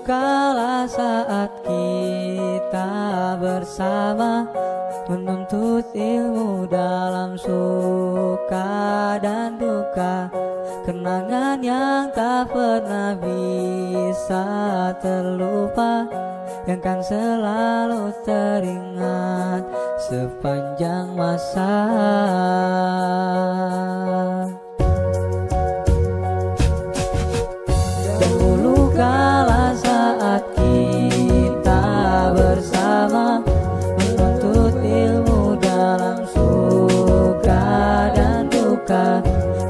kala saat kita bersama menuntut ilmu dalam suka dan duka, kenangan yang tak pernah bisa terlupa, yang kan selalu teringat sepanjang masa. Dahulu kala saat kita bersama menuntut ilmu dalam suka dan duka,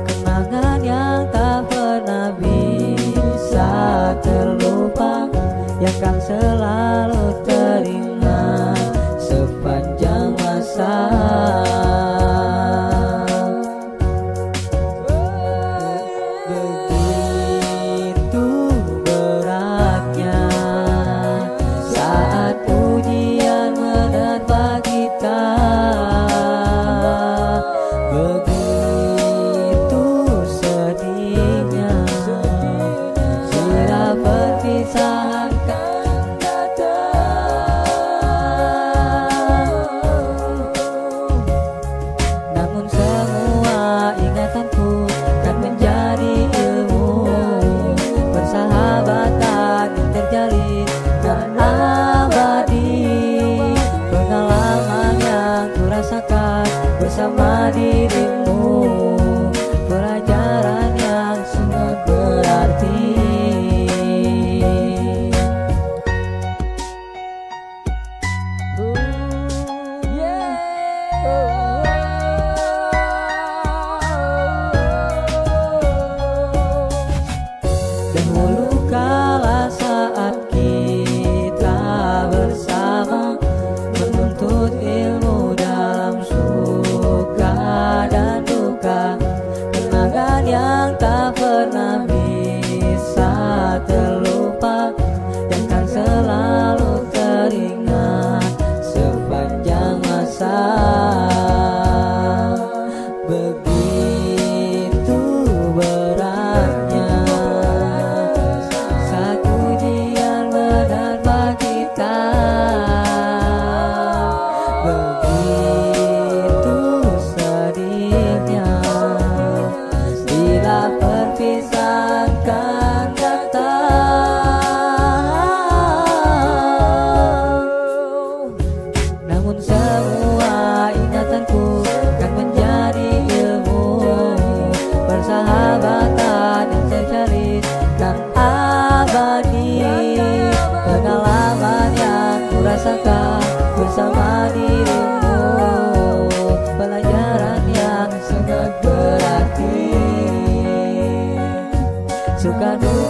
kenangan yang tak pernah bisa terlupa, yang kan selalu teringat sepanjang masa. Begitu beratnya saat ujian menerpa kita, begitu sedihnya bila perpisahan kan datang. Namun semua ingatanku kan menjadi ilmu, persahabatan yang terjalin dan abadi, pengalaman yang kurasakan bersama dirimu, pelajaran yang sangat berarti. Dahulu kala saat kita bersama menuntut ilmu dalam suka dan duka, kenangan yang tak pernah bisa terlupa, yang kan selalu teringat sepanjang masa. Begitu beratnya saat ujian menerpa kita, begitu sedihnya bila perpisahan kan datang. Namun semua ingatanku kan menjadi ilmu, persahabatan yang terjalin dan abadi, pengalaman yang kurasakan bersama dirimu, pelajaran yang sangat berarti. Suka duka